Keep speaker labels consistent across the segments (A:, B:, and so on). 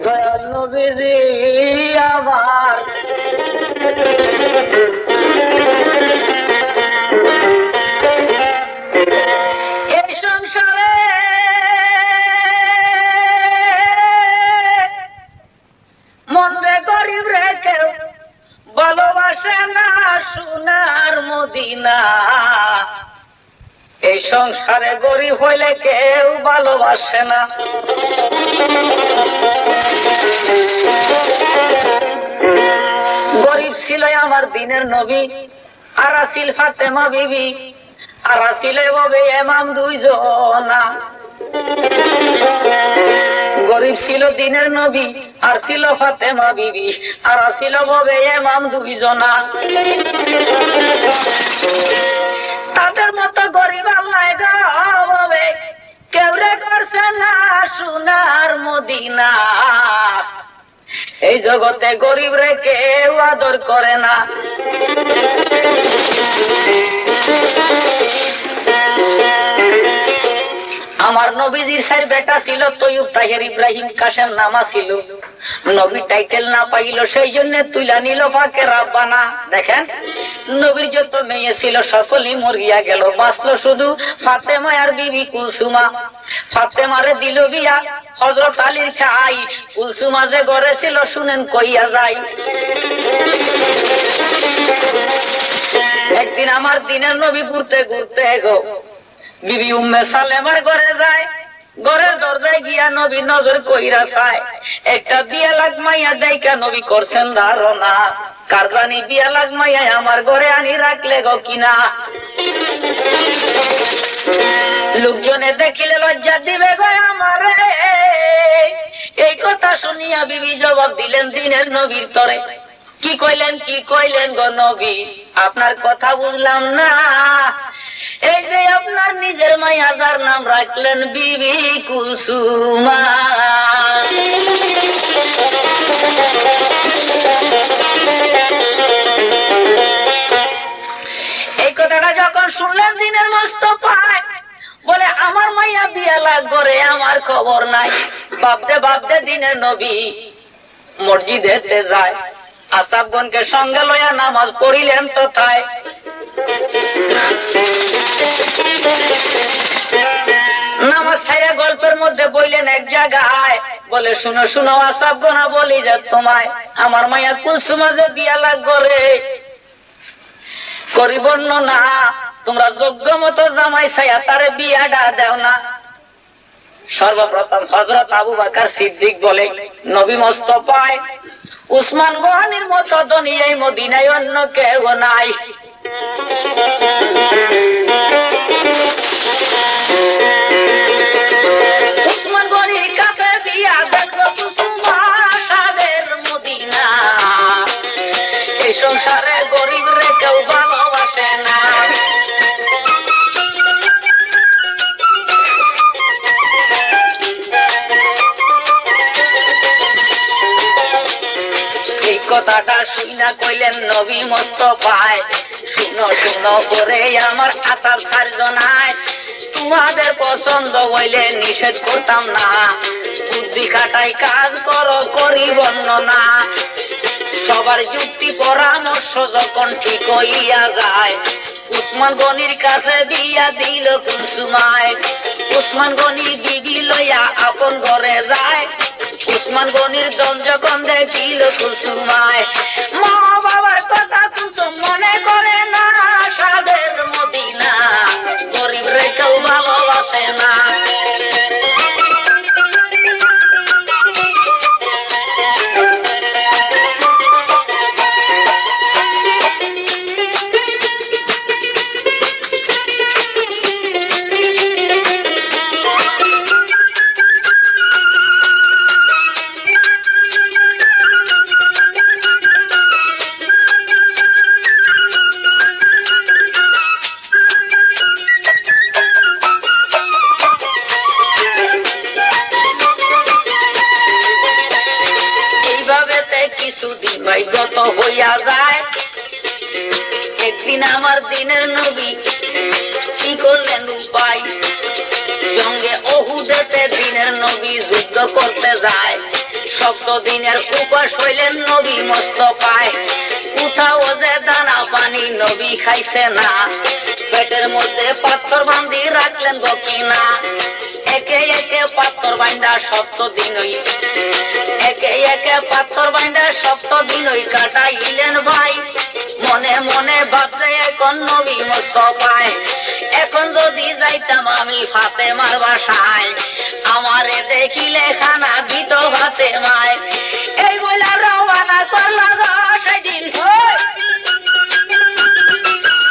A: দয়াল নবীজি আমার এই সংসারে মনে গরিব রে কেউ ভালোবাসে না সোনার মদিনা। এই সংসারে গরিব হইলে কেউ ভালোবাসে না। গরিব ছিল আমার দিনের নবী, আর আছিল ফাতেমা বিবি, আর আছিল এভাবে ইমাম দুইজনা। গরিব ছিল দিনের নবী, আর ছিল ফাতেমা বিবি, আর আছিল ভাবে ইমাম দুইজনা। তাদের মতো গরিব আল্লাহ হবে কেউ রে করছে না সোনার মদিনা। এই জগতে গরিব রে কেউ আদর করে না। আমার নবীজির সাইর বেটা ছিল তৈয়ব তাহের ইব্রাহিম কাসেম নামা ছিল। নবী টাইটেল না পাইল, সেই জন্য তুইলা নিল পাকে রাব্বানা। দেখেন নবীর যত মেয়ে ছিল সকলই মরিয়া গেল, বাঁচলো শুধু ফাতেমা আর বিবি কুলসুমা। ফাতেমারে দিল বিয়া হযরত আলীর খাই, কুলসুমা যে ঘরে ছিল শুনেন কইয়া যায়। একদিন আমার দিনের নবী ঘুরতে ঘুরতে গো বিবি উম্মে সালেমার ঘরে যায়। ঘরের দরজায় গিয়া নবী নজর কইরা চায়, একটা বিয়া লাগ মাইয়া দেইকা নবী করছেন ধারণা, কার জানি বিয়া লাগ মাইয়া আমার ঘরে আনি রাখলে গো কিনা। লোকজনে দেখিলে লজ্জা দিবে গো আমারে। এই কথা শুনিয়া বিবি জবাব দিলেন দিনের নবীর তরে। কি কইলেন গো নবী, আপনার কথা বুঝলাম না। এই যে আপনার নিজের মাইয়া যার নাম রাখলেন বিবি কুলসুমা, এই কথাটা যখন শুনলেন দিনের মস্ত পায়, বলে আমার মাইয়া বিয়া লাগ করে আমার খবর নাই। ভাবতে দিনের নবী মসজিদেতে যায়, আসাবগণকে সঙ্গে লইয়া নামাজ পড়িলেন তথায়। নামাজ ছাইরা গল্পের মধ্যে বললেন এক জায়গায়, বলে শুনো আসাবগণা বলি যে তোমায় আমার মাইয়া কুলসুমা যে বিয়া লাগ করে করিব না, তোমরা যোগ্য মতো জামাই ছাইয়া তারে বিয়াটা দেও না। সর্বপ্রথম হযরত আবু বকর সিদ্দিক বলে, নবী মোস্তফায় উসমান গনির মতো ধনী এই মদিনায় অন্য কেউ নাই। উসমান গনির কাছে বিয়া দেখো কুলসুমা সাদের মদিনা। এই সংসারে গরিব রে কেউ ভালোবাসে না। এই কথাটা শুনা কইলেন নবী মোস্তফায়, শুনো করে আমার আতার সারজনায়, তোমাদের পছন্দ হইলে নিষেধ করতাম না, বুদ্ধি খাটাই কাজ করো করি বর্ণনা। সবার যুক্তি পরামর্শ যখন ঠিক হইয়া যায়, উসমান গনির কাছে বিয়া দিল কুলসুমায়। উসমান গনি বিবি লইয়া আপন ঘরে যায়, উসমান গনির দম যখন দেখিল কুলসুমায়। মা বাবার কথা কুলসুম মনে করে না, সাদের মদিনা গরিব রে কেউ ভালোবাসে না। কিছুদিন গত হইয়া যায়। একদিন আমার দিনের নবী কি করলেন উপায়, জঙ্গে ওহুদেতে দিনের নবী যুদ্ধ করতে যায়। সপ্ত দিনের উপাস হইলেন নবী মোস্তফায়। কোথাও যে দানা পানি নবী খাইছে না, পেটের মধ্যে পাথর বান্ধি রাখলেন বকিনা। একে একে পাথর বাইন্দা সপ্ত দিনই, একে একে পাথর বাইন্দা সপ্ত দিনই কাটাইলেন ভাই। মনে মনে ভাবছে এখন নবী মোস্তফায়, এখন যদি যাইতাম আমি ফাতেমার বাসায়, আমারে দেখিলে খানা দিত ফাতেমায়। এই বলে রওনা করলা সেদিন,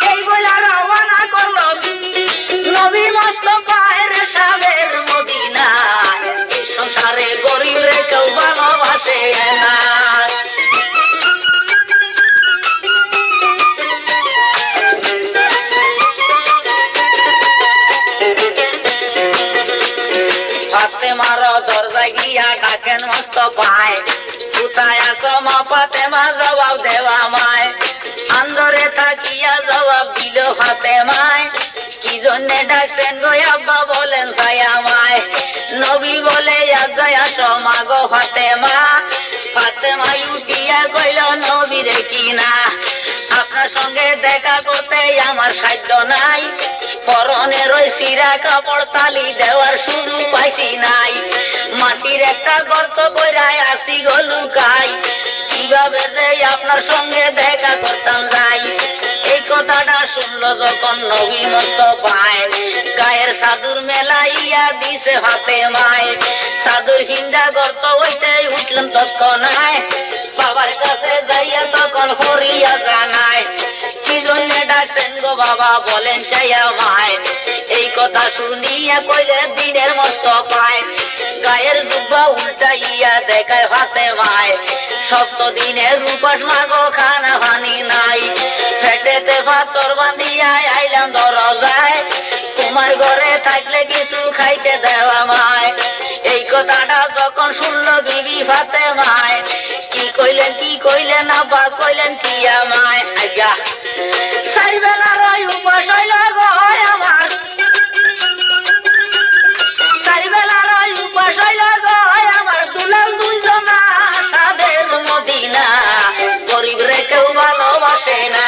A: এই বলে রওনা করল নবী মোস্তফায়ের সাবের মদিনায়। সংসারে গরিব রে কেউ ভালোবাসে না। ফাতেমার দরজা গিয়া ডাকেন মোস্তফায়, কোথায় আছো মা ফাতেমা জবাব দেওয়া মায়। আন্দরে থাকিয়া জবাব দিল ফাতেমায়, কি জন্যে ডাকছেন গো আব্বা বলেন ছায়া মায়। নবী বলে আসো মা গো ফাতেমা। ফাতেমা উঠিয়া কইল নবী রে কিনা, আপনার সঙ্গে দেখা করতে আমার সাধ্য নাই, পরনের ওই সিরা কাপড় তালি দেওয়ার সুযোগ পাইছি নাই। মাটির একটা গর্ত কইরায় আসি গো লুকাই, কিভাবে যে আপনার সঙ্গে দেখা করতাম যাই। এই কথাটা শুনলো যখন নবী মোস্তফায়, গায়ের সাধুর মেলাইয়া দিছে ফাতেমায়। সাধুর হিন্দা গর্ত হইতে উঠলেন তৎক্ষণায়, বাবার কাছে যাইয়া তখন হরিয়া জানায়, কি জন্যে ডাকছেন গো বাবা বলেন চাইয়া মায়। এই কথা শুনিয়া কইলে দিনের মোস্তফায়, গায়ের জুব্বা উল্টাইয়া দেখায় ফাতেমায়। সপ্ত দিনের উপাস মাগো খানা পানি নাই, পেটেতে পাথর বান্ধিয়া আইলাম দরজায়, তোমার ঘরে থাকলে কিছু খাইতে দেওয়া মায়। এই কথাটা যখন শুনলো বিবি ফাতেমায়, কি কইলেন আব্বা কইলেন কি আমায়। আজ্ঞা চারি বেলার ওই উপাস হইল গো আমার, চারি বেলার ওই উপাস হইল গো আমার, দুলাল দুইজনা সাদের মদিনা, গরিব রে কেউ ভালোবাসে না।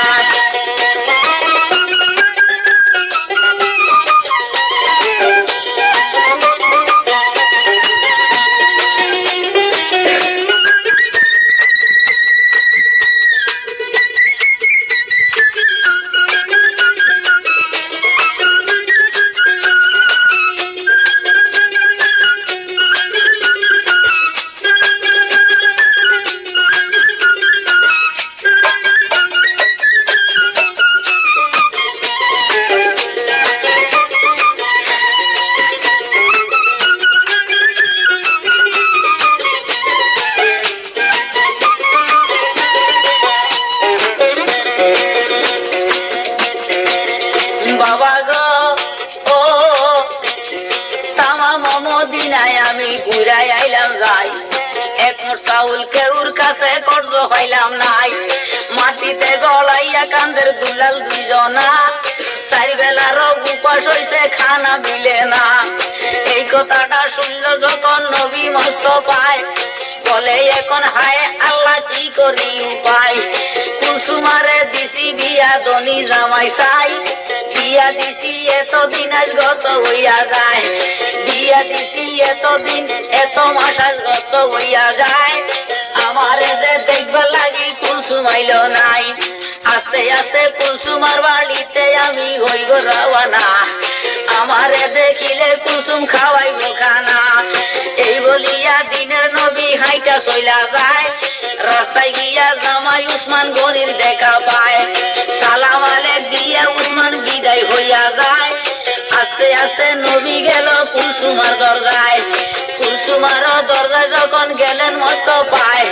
A: বাবা গো ও তামাম মদিনায় আমি ঘুরাই আইলাম যাই, এক মোট চাউল কেউর কাছে কর্জ পাইলাম নাই। মাটিতে গলাইয়া কান্দের দুলাল দুইজনা, চারি বেলার উপাস হইছে খানা দিলে না। এই কথাটা শুনল যখন নবী মোস্তফায়, বলে এখন হায় আল্লাহ কি করি উপায়। কুসুমারে দিছি বিয়া দনি জামাই চাই, বিয়া দিছি এতদিন আজ গত হইয়া যায়, বিয়া দিছি এতদিন এত মাস আজ গত হইয়া যায়। আমারে যে দেখবে লাগি কুসুমাইল নাই, আস্তে আস্তে কুসুমার বাড়িতে আমি হইব রওয়ানা, আমারে দেখিলে কুসুম খাওয়াইব খানা। এই বলিয়া দিনের নবী হাইটা চইলা যায়, রাস্তায় গিয়া জামাই উসমান গনির দেখা পায়, সালাম আলাইক দিয়া উসমান বিদায় হইয়া যায়। আস্তে আস্তে নবী গেল কুলসুমার দরজায়, কুলসুমার দরজায় যখন গেলেন মোস্তফায়,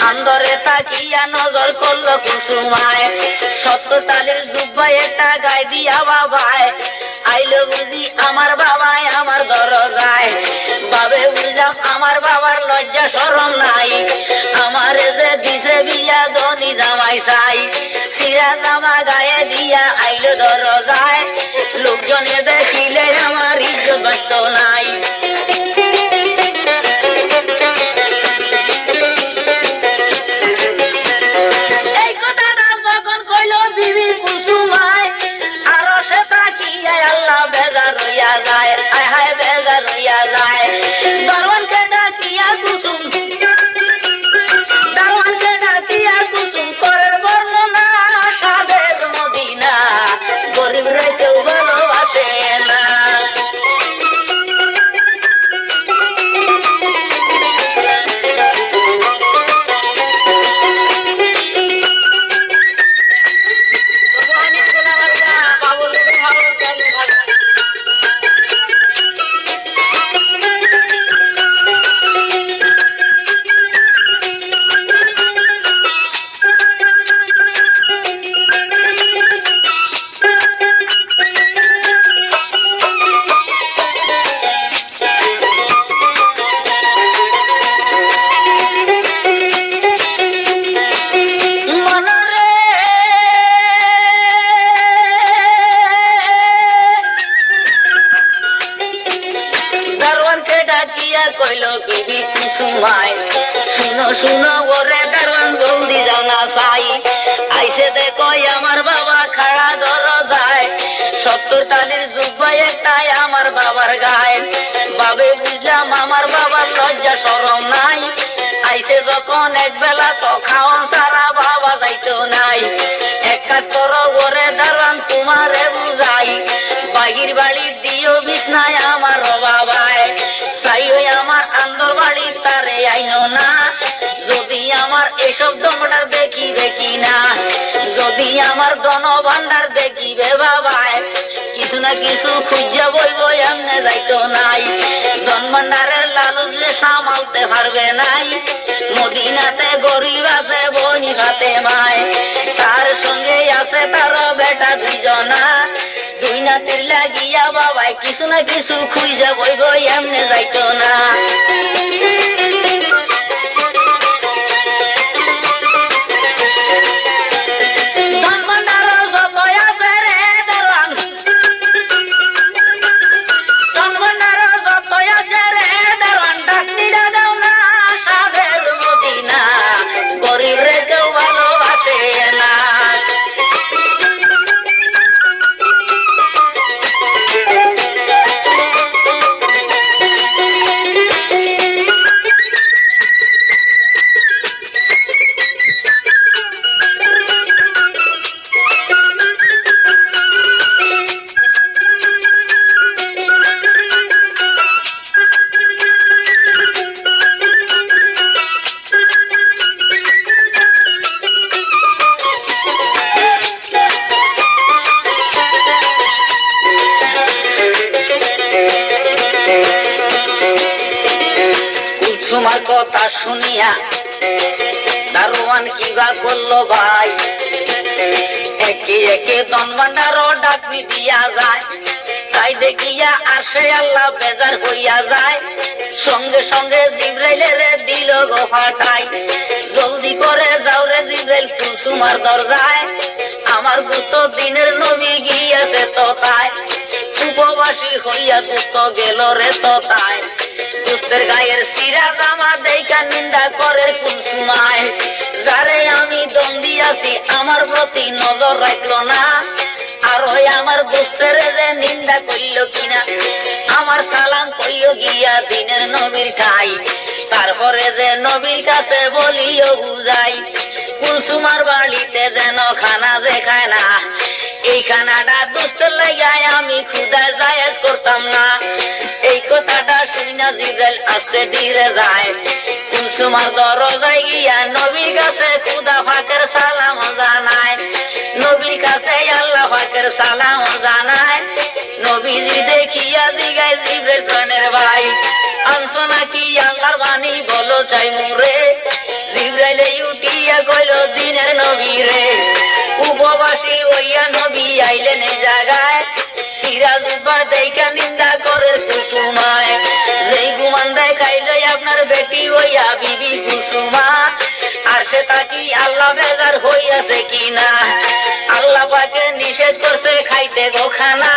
A: আন্দরে তাকিয়া নজর করলো কুলসুমায়, সত্য তালের জুব্বায় একটা গায়ে দিয়া বাবায়, আইলো বুঝি আমার বাবাই আমার দরজায়। বাবে বুঝলাম আমার বাবার লজ্জা শরম নাই, আমারে যে দিছে বিয়া দনি জামাই চাই, সিরা জামা গায়ে দিয়া আইলো দরজায়, লোকজনে দেখিলে আমার ইজ্জত বাঁচত নাই। কুসুমায় শুনো শুনো ওরে দারওয়ান জলদি যাও না চাই আইসে দেখো আমার বাবা খাড়া দরজায় 70 তালির যুগ একটাই আমার বাবার গায়ে বাবে বুঝলাম আমার বাবার লজ্জা শরম নাই আইসে যখন এক বেলা তো খাওন সারা বাবা যাইতো নাই এক কাজ করো ওরে দারওয়ান তোমারে বুঝাই বাগির বাড়ি দিও বিছনায় আমার বাবায় তাই ওই আমার আন্দর বাড়ি তারে আইনো না যদি আমার এসব দমটার দেখিবে কিনা যদি আমার ধন ভান্ডার দেখিবে বাবায় কিছু না কিছু খুঁজে বইব এমনে যাইতো নাই ধন ভান্ডারের লালুচ যে সামালতে পারবে নাই মদিনাতে গরিব আছে বনি খাতে মায় তার সঙ্গে আছে তার বেটা দুইজনা দুই নাতির লাগিয়া বাবাই কিছু না কিছু খুঁজে বইব এমনে যাইতো না তোমার কথা শুনিয়া দারোয়ান কিবা করলো ভাই একে একে ধন ভান্ডারও ডাকবি দিয়া যায় তাই দেখিয়া আসে আল্লাহ বেজার হইয়া যায় সঙ্গে সঙ্গে জিবরাইলের দিল গো ফাটাই জলদি করে যাও রে জিবরাইল কুসুমার দরজায় আমার দুষ্ট দিনের নবী গিয়াছে তো তাই উপবাসী হইয়া দুষ্ট গেল রে তো তাই দুষ্টের গায়ের সিরা জামা দেখা নিন্দা করে কুসুমায় যারে আমি দম দিয়াছি আমার প্রতি নজর রাখলো না আর ওই আমার দুষ্টের যে নিন্দা করিল কিনা আমার সালাম কইল গিয়া দিনের নবীর খাই তারপরে যে নবীর কাছে বলিও বুঝাই কুসুমার বাড়িতে যেন খানা দেখায় না এই খানাটা দুষ্টের লাগায় আমি খুদায় জায়েজ করতাম না এই কথাটা শুনা জিবরাইল আস্তে ধীরে যায় কুসুমার দরজায় গিয়া নবীর কাছে খুদা পাকের সালাম জানায় নবীর কাছে আল্লাহ পাকের সালাম জানায় নবীজি দেখিয়া জিগায় জিবরাইল প্রাণের ভাই আনছো নাকি আল্লাহর বাণী বলো চাই মুরে জিবরাইল উঠিয়া কইল দিনের নবী রে উপবাসী হইয়া নবী আইলেন এই জায়গায় সিরাজ উদ্বার দেখা নিন্দা করে কুসুমায় যেই গুমান দেখাইলে আপনার বেটি হইয়া বিবি কুসুমা আর সে তাকি আল্লাহ বেজার হইয়াছে কিনা আল্লাহ পাকে নিষেধ করছে খাইতে গো খানা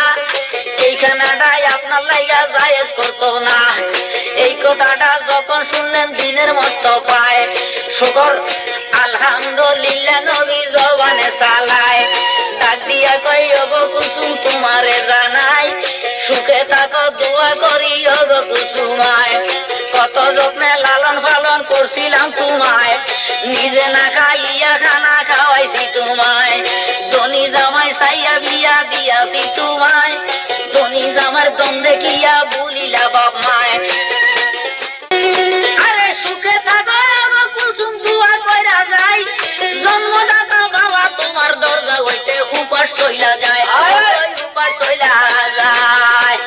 A: এই খানাটাই আপনার লাইয়া জায়েজ করতো না এই কথাটা যখন শুনলেন দিনের মস্ত পায় শুকর আলহামদুলিল্লাহ নবী জবানে চালায় ডাক দিয়া কই ওগো কুসুম তোমারে জানাই সুখে থাকো দোয়া করি ওগো কুসুমায় কত যত্নে লালন পালন করছিলাম তোমায় নিজে না খাইয়া খানা খাওয়াইছি তোমায় ধনী জামাই চাইয়া বিয়া দিয়াছি তোমায় ধনী জামার দম দেখিয়া ভুলিলা বাপ মায় আরে সুখে থাকো কুসুম দোয়া কইরা যাই জন্মদাতা বাবা তোমার দরজা হইতে উপাস চইলা যায় উপাস চইলা যায়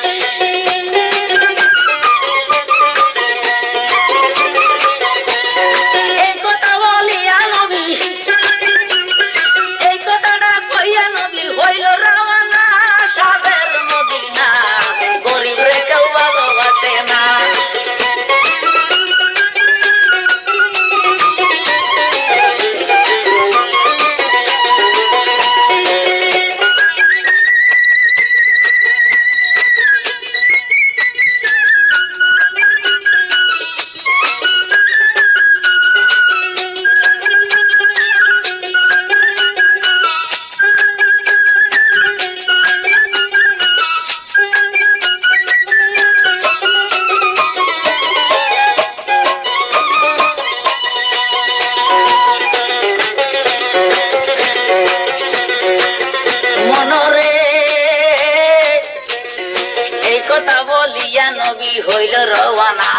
A: নবী হইল রওয়ানা।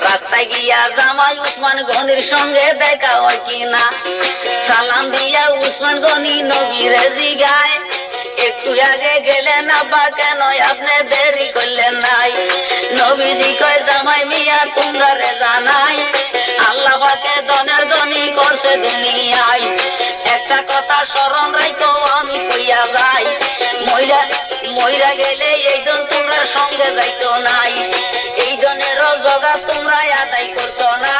A: রাস্তায় গিয়া জামাই উসমান গনির সঙ্গে দেখা হয় কিনা, সালাম দিয়া উসমান গনি নবীরে জিগায়, একটু আগে গেলেন আব্বা কেন আপনি দেরি করলেন নাই? নবীজি কয় জামাই মিয়া তোমরা রে জানাই, আল্লাহ পাকে ধনের ধনী করছে দুনিয়ায়। একটা কথা স্মরণ রাখো আমি কইয়া যাই, মইরা গেলে এই জন তোমরা সঙ্গে যাইতো নাই, এই জনের জগা তোমরা আদায় করতো না।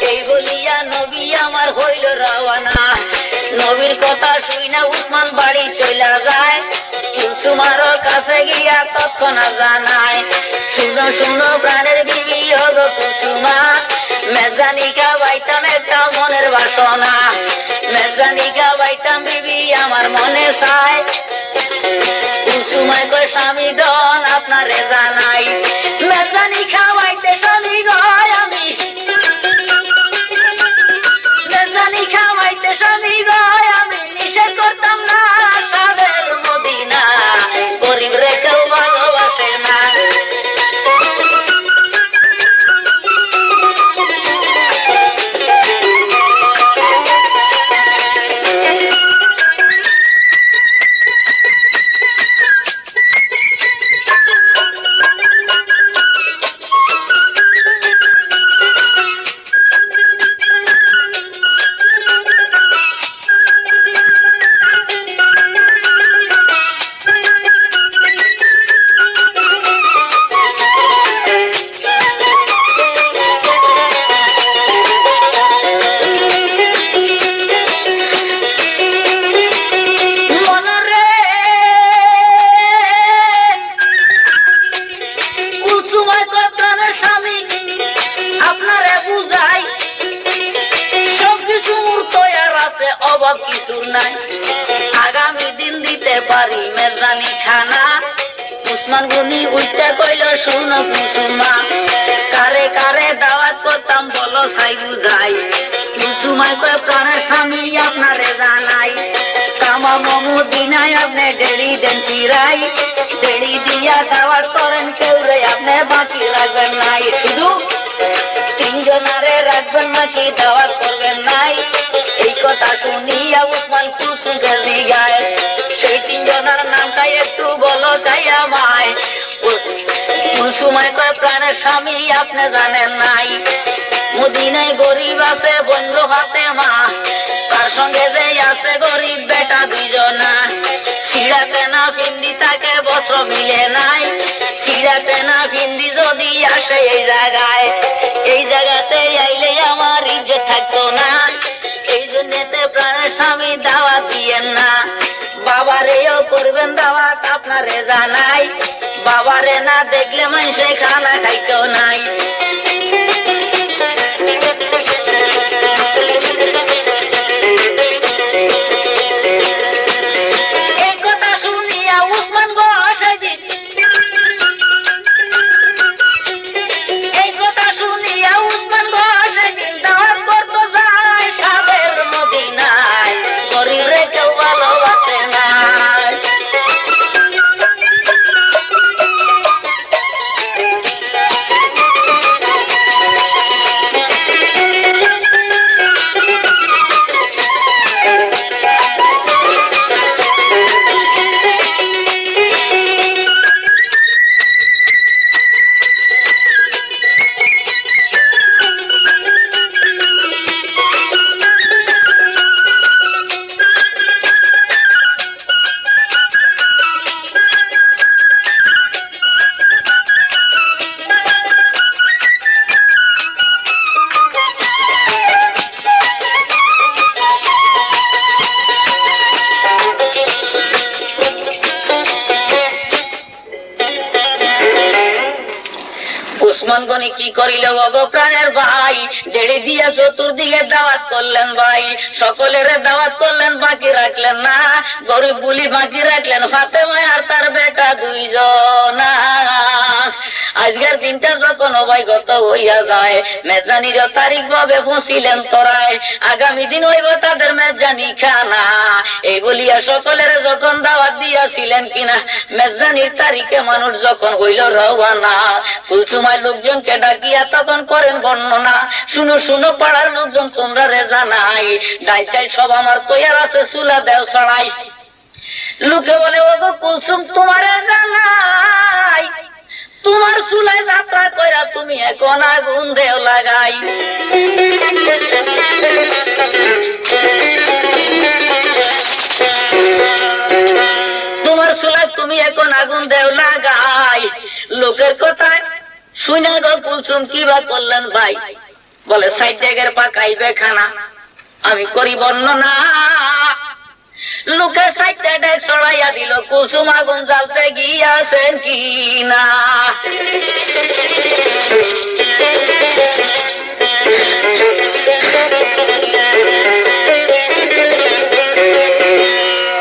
A: এই বলিয়া নবী আমার হইল রওয়ানা। নবীর কথা শুই না উসমান বাড়ি চইলা যায়, কুসুমার কাছে গিয়া তৎক্ষণা জানায়, শুনো শুনো প্রাণের বিবি গো কুসুমা, মেজানিকা বাইতাম একটা মনের বাসনা, মেজানিকা বাইতাম বিবি আমার মনে চায়। কুসুমায় কয় স্বামী ধন আপনারে জানাই, মেজানি খাওয়াইতে স্বামী গয় আমি, মেজানি খাওয়াইতে স্বামী গয় আমি, নিষেধ করতাম না তাদের মদিনা, গরিব রে কেউ ভালোবাসে না। অভাব কিছু নাই, আগামী দিন দিতে পারি মেজানি খানা। উসমান গনি উঠতে কইল শুনো কুসুমা, কারে কারে দাওয়াত করতাম বলো সাই বুঝাই। কুসুমায় কয় প্রাণের স্বামী আপনারে জানাই, কামা মমু দিনায় আপনি ডেড়ি দেন চিরাই, ডেড়ি দিয়া দাওয়াত করেন কেউ রে আপনি বাকি রাখবেন নাই, শুধু তিনজনারে রাখবেন নাকি দাওয়াত করবেন নাই। এই কথা শুনিয়া উসমান কুসুমকে জিগায়, সেই তিনজনের নামটা একটু বলো চাই আমায়। কুসুমায় কয় প্রাণের স্বামী আপনি জানেন নাই, মদিনায় গরিব আছে বন্ধু হাতে মা, তার সঙ্গে যে আছে গরিব বেটা দুইজনা, সিঁড়াতে না ফিন্দি তাকে বস্ত্র মিলে নাই, সিঁড়াতে না ফিন্দি যদি আসে এই জায়গায়, এই জায়গাতে আইলে আমার ইজ্জত থাকতো না। এই জন্যতে প্রাণের স্বামী দাওয়াত দিয়েন না, বাবারেও করবেন দাওয়াত আপনারে জানাই, বাবারে না দেখলে মানুষে খানা খাইতো নাই। এই কথা শুনিয়া উসমান গো সেদিন, এই কথা শুনিয়া উসমান গো সেদিন দাওয়াত করতো যায় সাদের মদিনায়, গরিব রে কেউ ভালোবাসে না। উসমান গনি কি করিল গো প্রাণের ভাই, জেড়ে দিয়া চতুর্দিকে দাওয়াত করলেন ভাই, সকলের দাওয়াত করলেন বাকি রাখলেন না, গরিব বুলি বাকি রাখলেন ফাতেমা আর তার বেটা দুইজনা। আজকের দিনটা যখন অবগত হইয়া যায়, মেজানির তারিখ ভাবে পৌঁছিলেন তোরায়, আগামী দিন হইব তাদের মেজানি খানা। এই বলিয়া সকলের যখন দাওয়াত দিয়াছিলেন কিনা, মেজানির তারিখে মানুষ যখন হইল রওয়ানা, কুলসুমায় লোকজনকে ডাকিয়া তখন করেন বর্ণনা। শুনো শুনো পাড়ার লোকজন, তোমরা রে জানাই, ডাইটাই সব আমার তৈয়ার আছে, চুলা দেও ছড়াই। লোকে বলে, ও গো কুলসুম, তোমারে জানাই, তোমার চুলায় যাত্রা কইরা তুমি এখন আগুন দেও লাগাই। তোমার চুলায় তুমি এখন আগুন দেও লাগাই। লোকের কথায় শুনে গো কুলসুম কিবা করলেন ভাই, বলে ৬০ জায়গার পাকাইবে খানা, আমি করি বর্ণনা। লোকে ৬০টা ডেক ছড়াইয়া দিল, কুলসুম আগুন জ্বালতে গিয়াছেন কিনা।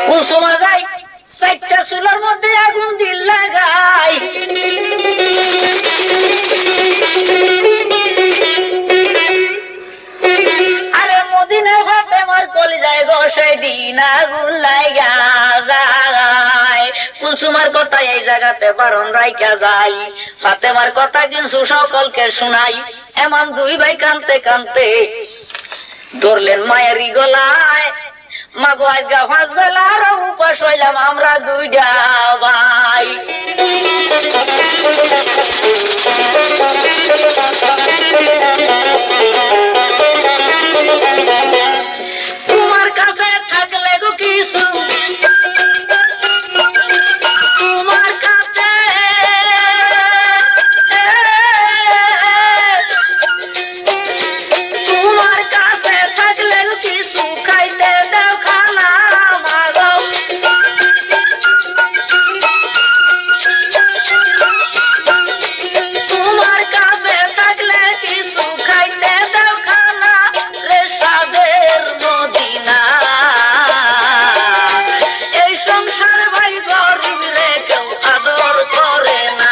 A: কুলসুম আগাই ৬০টা চুলার মধ্যে আগুন দিল লাগাই। আরে মদিনা ভাবে আমার কলিজায় গো সেদিন আগুন লাগা যায়। কুলসুমার কথা এই জায়গাতে বারণ রাইখা যাই, ফাতেমার কথা কিন্তু সকলকে শুনাই। এমন দুই ভাই কানতে কানতে ধরলেন মায়েরই গলায়, মাগো আজগা ৫ বেলার উপাস হইলাম আমরা দুইটা ভাই। তোমার কাছে থাকলে গো কিছু, তোমার কাছে তোমার কাছে থাকলে গো কিছু, খাইতে দাও খানা মাগো। তোমার কাছে থাকলে কিছু, খাইতে দাও খানা রে সাদের মদিনা। এই সংসার ভাই গরিব রে কেউ আদর করে না।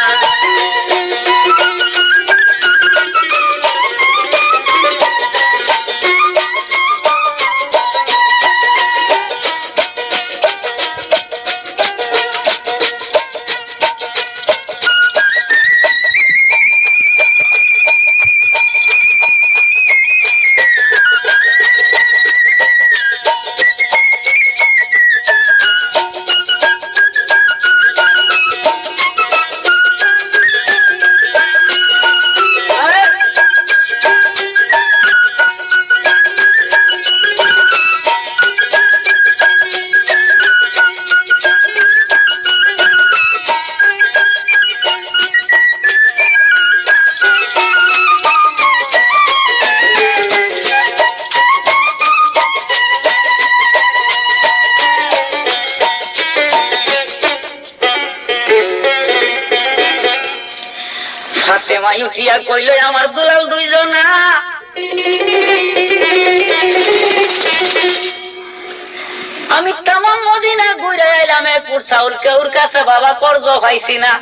A: ফাতেমা উঠিয়া কইল, আমার দুলাল দুইজনা, আমি তামাম মদিনা ঘুরে এলাম, একুর চাউল কেউর কাছে বাবা কর্জ পাইছি না,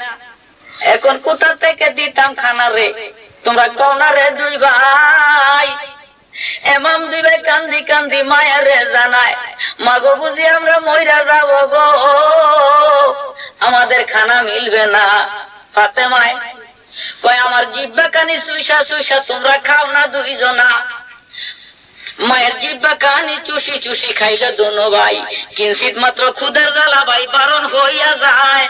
A: এখন কোথা থেকে দিতাম খানা রে, তোমরা কও না রে দুই ভাই। এমাম দুই ভাই কান্দি কান্দি মায়ের রে জানায়, মাগো বুঝি আমরা মইরা যাব গো, আমাদের খানা মিলবে না। ফাতেমায় কয়, আমার জিব্বা কানি চুইসা চুইসা তোমরা খাও না দুইজনা। মায়ের জিব্বা কানি চুষি চুষি খাইলে দোনো ভাই, কিঞ্চিত মাত্র ক্ষুধার জ্বালা ভাই বারণ হইয়া যায়।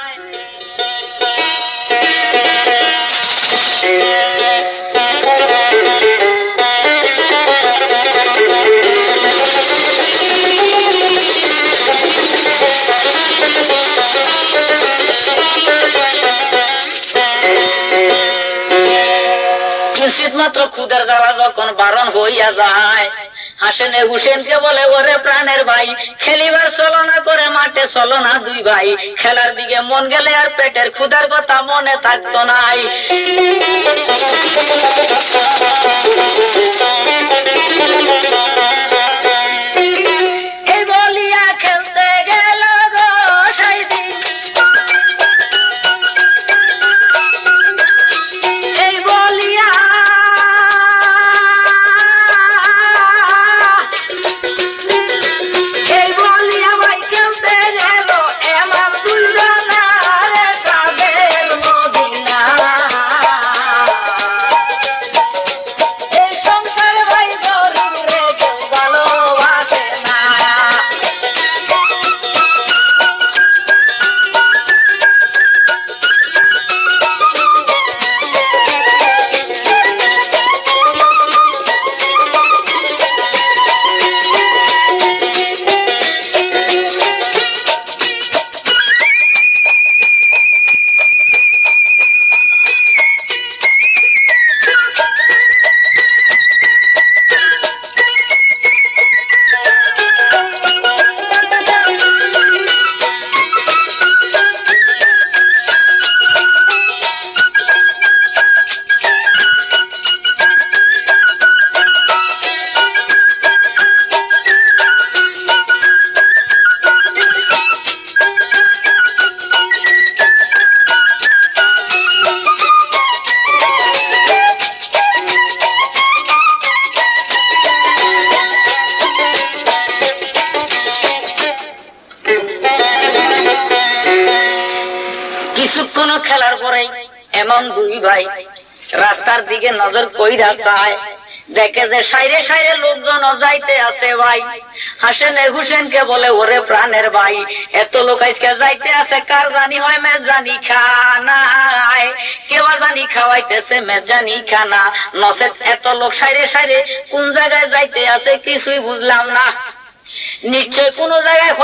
A: কিঞ্চিত মাত্র ক্ষুধার জ্বালা যখন বারণ হইয়া যায়, হাসেনে হুসেনকে বলে, ওরে প্রাণের ভাই, খেলিবার চলো না করে মাঠে চলো না দুই ভাই, খেলার দিকে মন গেলে আর পেটের ক্ষুধার কথা মনে থাকতো নাই। এই বলিয়া খেলতে গেল গো সাইদি, শোনো, খেলার পরে এমন দুই ভাই রাস্তার দিকে নজর কইরা যায়, দেখে যে সাইরে সাইরে লোকজন যাইতে আছে ভাই। হাসেন হুসেনকে বলে, ওরে প্রাণের ভাই, এত লোক আজকে যাইতে আছে, কার জানি হয় মেজানি খানায়, কেউ জানি খাওয়াইতেছে মেজানি খানা, নচেত এত লোক সাইরে সাইরে কোন জায়গায় যাইতে আছে কিছুই বুঝলাম না। নিশ্চয় কোন জায়গায়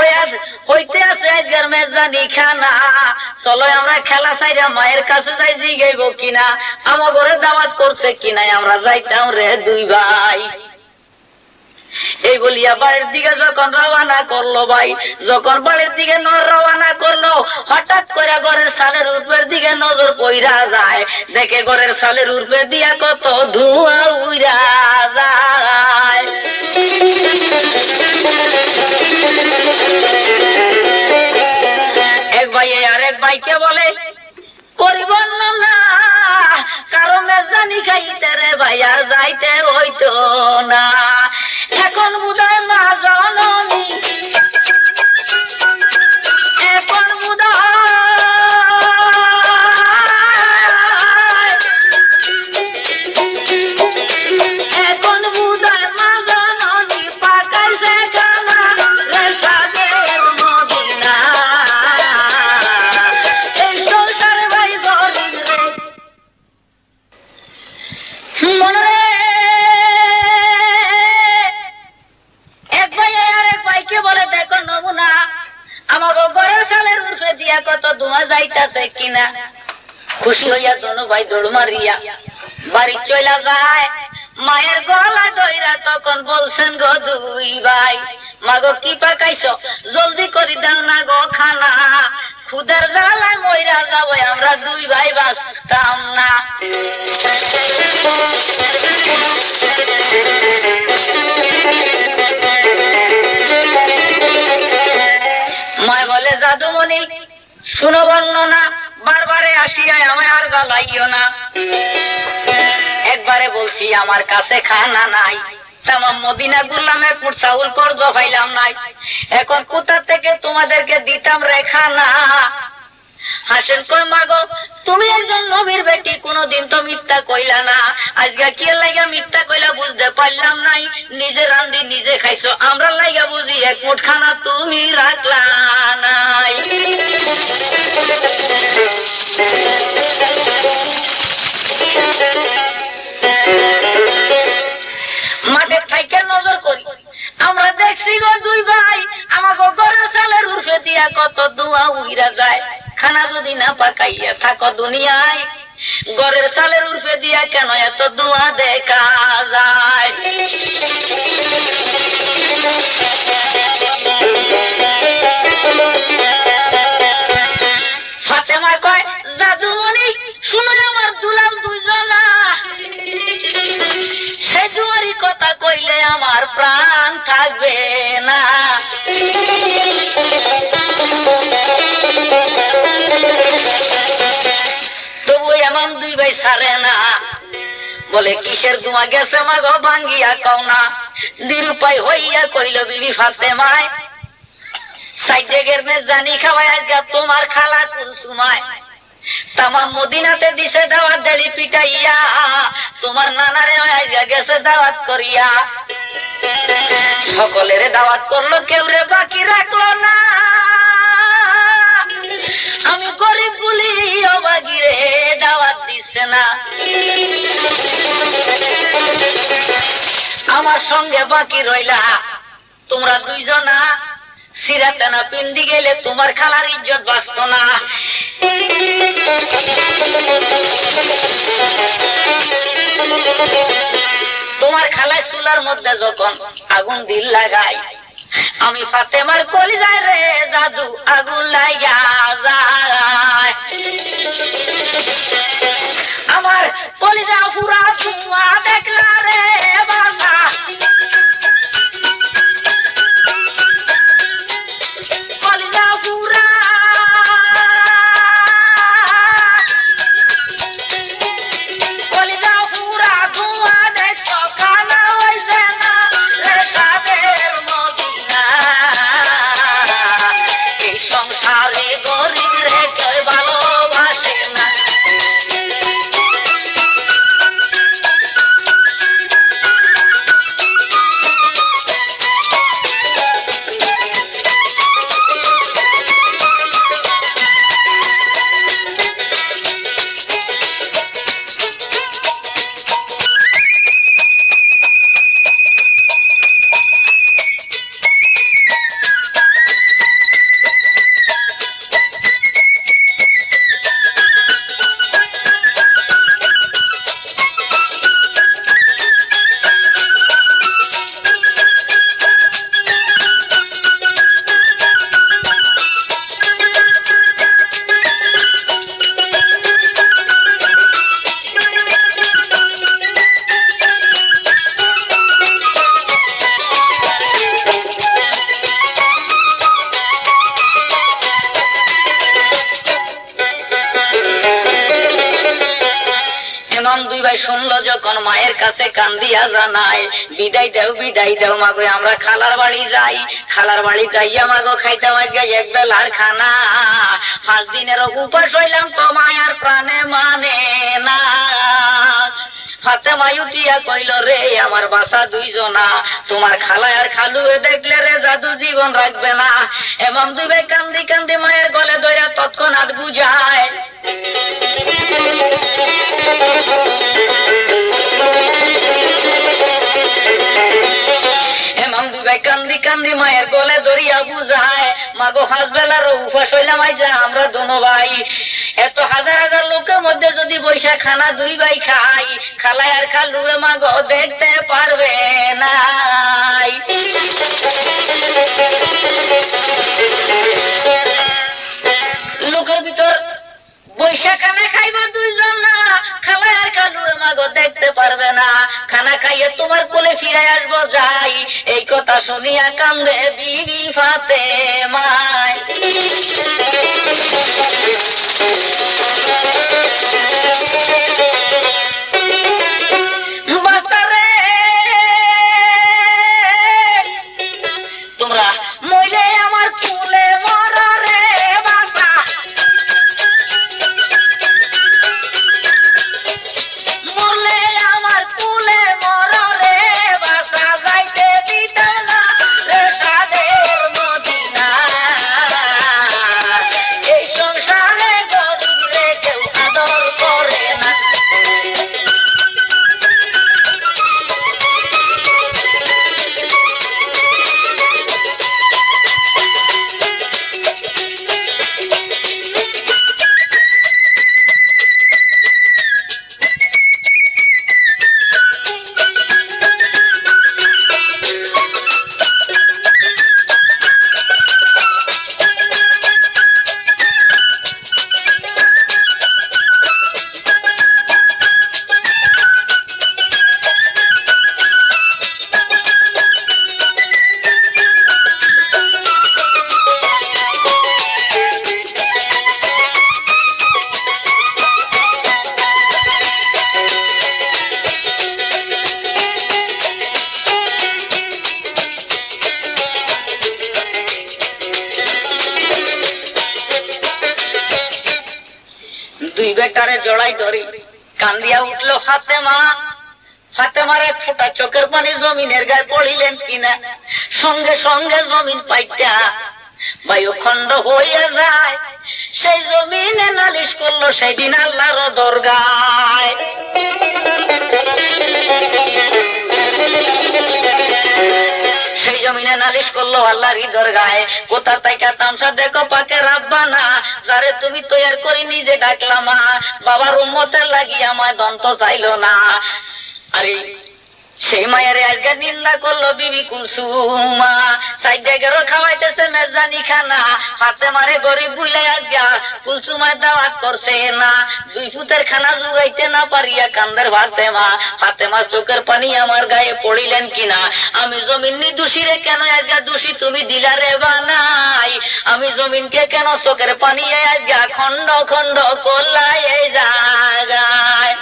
A: হইতে আছে আজকের মেজানি খানা। চলো আমরা খেলা চাইরা মায়ের কাছে যাই, জিগাইব কিনা আমার ঘরে দাওয়াত করছে কিনা, আমরা যাইতাম রে দুই ভাই। এই বলিয়া বাড়ির দিকে যখন রওনা করলো ভাই, যখন বাড়ির দিকে রওনা করলো, হঠাৎ করে ঘরের সালের উপরের দিকে নজর কইরা যায়, দেখে ঘরের সালের উপরে দিয়া কত ধোঁয়া উড়া যায়। এক ভাই আরেক ভাইকে বলে, করিব না কারো মেজানি খাইতে রে ভাই, আর যাইতে হইতো না, এখন বুঝায় মা জননী, এখন বুঝায় মা জননী, পাকাইছে খানা রে সাদের মদিনা, এই সংসার ভাই গরিব রে। মনে এক ভাই আরেক ভাইকে বলে, দেখো নমুনা, আমাকে ঘরের সালের উঠে দিয়া কত ধোঁয়া যাইতাছে কিনা। খুশি হইয়া দোনো ভাই দৌড় মারিয়া বাড়ি চলা যায়, মায়ের গলা ধইরা তখন বলছেন গো দুই ভাই, মাগো কি পাকাইছো, জলদি করে দাও না গো খানা, খুদের জ্বালায় মইরা যাবো আমরা দুই ভাই, বাঁচতাম না। মায় বলে, জাদুমণি শুনো বর্ণনা, বারবারে আসিয়া আমায় আর জ্বালাইও না, একবারে বলছি আমার কাছে খানা নাই, তামাম মদিনা ঘুরলাম, এক মুঠ চাউল কর্জ পাইলাম নাই, এখন কোথা থেকে তোমাদেরকে দিতাম রে খানা। হাসেন কই, মাগো তুমি একজন নবীর বেটি, কোনদিন তো মিথ্যা কইলা না, আজকে কি লাগা মিথ্যা কইলা বুঝতে পারলাম নাই, নিজে রান্ধি নিজে খাইছো, আমরা লাগা বুঝি এক মুঠ খানা তুমি রাখলা নাই। মাঠের ঠাইকে নজর করি, আমরা দেখছি গো দুই ভাই, আমাকে ঘরের চালের উঠে দিয়া কত ধোঁয়া উইরা যায়, খানা যদি না পাকাইয়া থাকো দুনিয়ায়, ঘরের চালের উঠে দিয়া কেন এত ধোঁয়া দেখা যায়। ফাতেমা কয়, জাদুমণি শুনো আমার দুলাল দুইজনা, সে দুয়ারি কথা কইলে আমার প্রাণ থাকবে না। তবু এমন দুই ভাই ছাড়ে না, বলে কিসের ধোঁয়া গেছে মাগো ভাঙ্গিয়া কও না। নিরুপায় হইয়া কইল বিবি ফাতেমায়, সাইডেগের মেজানি খাওয়ায় আজকে তোমার খালা কুলসুমায়, তামাম মদিনাতে দিছে দাওয়াত দেলি পিটাইয়া, তোমার নানারে আজকে গেছে দাওয়াত করিয়া, সকলের দাওয়াত করলো কেউ রে বাকি রাখলো না, আমি গরিব বলি অবাগিরে দাওয়াত দিচ্ছে না। আমার সঙ্গে বাকি রইলা তোমরা দুইজনা, সিরাতানা পিন্দি গেলে তোমার খালার ইজ্জত বাঁচত না। তোমার খালায় চুলার মধ্যে যখন আগুন দিল লাগাই, আমি ফাতেমার কলিজায় রে জাদু আগুন লাগা যায়, আমার কলিজা পুরা ধোঁয়া দেখলা রে বাসা, কলিজা পুরা কলিজা পুরা ধোঁয়া দেখছ, খানা হইছে না রে সাদের মদিনা, এই সংসারে গরিব রে কেউ ভালোবাসে ভাই শুনলো যখন মায়ের কাছে কান্দিয়া জানায়, বিদায় দাও মাগো, আমরা খালার বাড়ি যাই। খালার বাড়ি যাইয়া মাগো খাইতে মাগে এক বেলার খানা। 5 দিনের উপাস হইলাম তো মায়ার প্রাণে মানে না। ফাতেমা উঠিয়া কইল, রে আমার বাসা 2 জনা, তোমার খালা আর খালু দেখলে রে জাদু জীবন রাখবে না। এমন 2 ভাই কান্দি কান্দি মায়ের গলে ধরে তৎক্ষণাৎ বুঝায়। এমন 2 ভাই কান্দি কান্দি মায়ের গলে ধরিয়া বুঝায়, মাগো 5 বেলার উপাস হইলাম আইজা আমরা 2 ভাই। এত হাজার হাজার লোকের মধ্যে যদি বৈশা খানা 2 ভাই খাই, খালাই আর খালু মাগো দেখতে পারবে না। লোকের ভিতর বৈশা খানা খাইবা 2 জন না, খালাই আর খালু মাগো দেখতে পারবে না। খানা খাইয়ে তোমার কোলে ফিরে আসবো যাই, এই কথা শুনিয়া কান্দে বিবি ফাতেমা। তোমরা মইলে আমার কুলে মরা রে বাসা, মরলে আমার কুলে মরা রে বাসা, যাইতে দিত না রে সাদের মদিনা। এই সংসারে গরিব রে কেউ আদর করে না। দুই বেটারে জড়াই ধরি কান্দিয়া উঠলো ফাতেমা। ফাতেমার এক ফোঁটা চোখের পানি জমিনের গায়ে পড়িলেন কিনা, সঙ্গে সঙ্গে জমিন পাইটা বায়ু খন্ড হয়ে যায়। সেই জমিনে নালিশ করলো সেদিন আল্লাহর দরগায়। সেই জমিনে নালিশ করলো আল্লাহর দরগায়, কোথা থেকে তামসা দেখো পাকে রাব্বানা, যারে তুমি তৈয়ার করে নিজে ডাকলাম, বাবার উম্মতের লাগি আমার দন্ত চাইলো না। আরে সেই মায়ের আজকে নিন্দা করলো বিবি কুলসুমা, 4-11 খাওয়াইতেছে মেজানি খানা। ফাতেমারে গরিব বুইলে আজকে কুলসুমার দাওয়াত করছে না। 2 পুতের খানা জুগাইতে না পারিয়া কান্দের ফাতেমা। ফাতেমার চোখের পানি আমার গায়ে পড়িলেন কিনা, আমি জমিন দোষী রে কেন আজকে দোষী তুমি দিলা রে বানাই, আমি জমিনকে কেন চোখের পানি আজকে খন্ড খন্ড করলাই এই জায়গায়।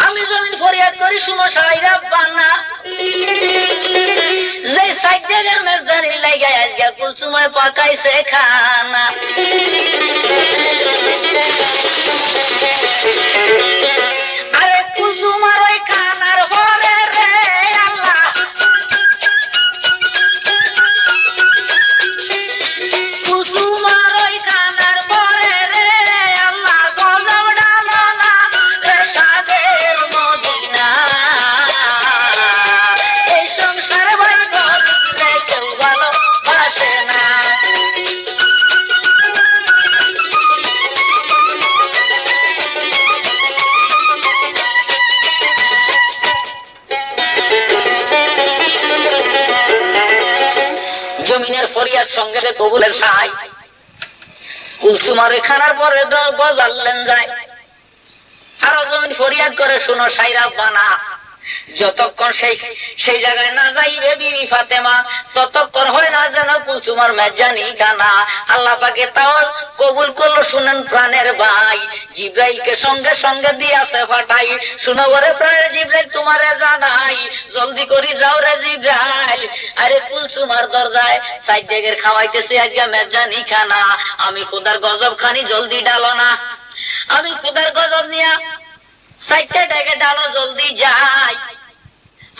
A: আমি জমিন ফরিয়াদ করি শুনো সাইরা বানা, যে সাইডের মেজদানি লাগাই আজকে কুলসুমায় পাকাইছে খানা। আরে কুলসুমার ওই খানার পরে রে আল্লাহ, কুলসুমার ওই খানার পরে রে আল্লাহ গজব ডালো না রে সাদের মদিনা। এই সংসার ভাই গরিবরে কেউ ভালোবাসে না। জমিনের ফরিয়াদ সঙ্গে কবুলের সাহাই, কুলসুমারে খানার পরে গজালেন যায়। আরো জমিন ফরিয়াদ করে শুনো সাইরা বানা, যতক্ষণ সেই জায়গায় না যাইবে বিবি ফাতেমা ততক্ষণ হয় না যেন কুলসুমার মেজানি খানা। আল্লাহ পাকে তাও কবুল করলো। শুনেন প্রাণের ভাই, জিব্রাইলকে সঙ্গে সঙ্গে দিয়াছে ফাটাই। শুনো ওরে প্রাণের জিব্রাইল, তোমারে জানাই জলদি করি যাও রে জিব্রাইল। আরে কুলসুমার দরজায় সাইড ডেগের খাওয়াইতেছে আজকে মেজানি খানা। আমি খোদার গজব খানি, জলদি ডালো না। আমি খোদার গজব নিয়া সাইডটা ডেকে ডালো, জলদি যাই।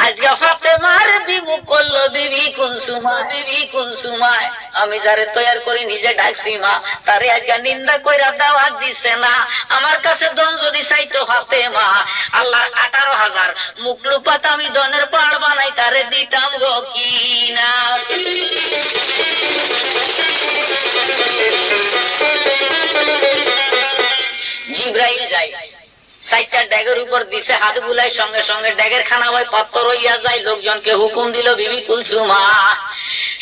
A: আজকে ফাতেমার বিমুখ করলো বিবি কুলসুমা, বিবি কুলসুমায়। আমি যারে তৈয়ার করি নিজে ডাকছি মা, তারে আজকে নিন্দা কইরা দাওয়াত দিছে না। আমার কাছে দন যদি চাইতো ফাতেমা, আল্লাহ 18,000 মুকলুপাত আমি দনের পাহাড় বানাই তারে দিতাম গো কিনা। জিব্রাইল যায়, সাইডটা ড্যাগের উপর দিছে, হাত বুলাই, সঙ্গে সঙ্গে ড্যাগের খানা হয় পাত্তর হইয়া যায়। লোকজনকে হুকুম দিল, বিবি কুলসুমা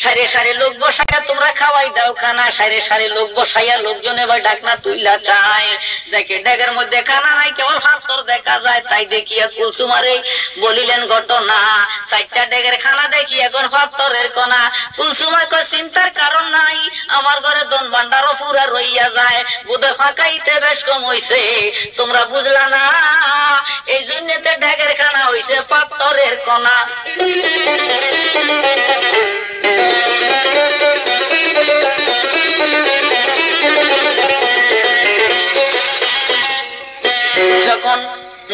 A: সারে সারে লোক বসাইয়া তোমরা খাওয়াই দাও খানা। সারে সারে লোক বসাইয়া লোকজন এবার ডাকনা তুইলা চায়। দেখে ড্যাগের মধ্যে খানা নাই, কেবল পাত্তর দেখা যায়। তাই দেখিয়া কুলসুমারে বলিলেন ঘটনা, সাইডটা ড্যাগের খানা দেখি এখন পাত্তরের কোনা। কুলসুমা কয় চিন্তার কারণ নাই, আমার ঘরে দন ভান্ডারও পুরা রইয়া যায়। বোধে ফাঁকাইতে বেশ কম হইছে, তোমরা বুঝলা না, এই জন্য ড্যাগের খানা হইছে পাত্তরের কোনা। যখন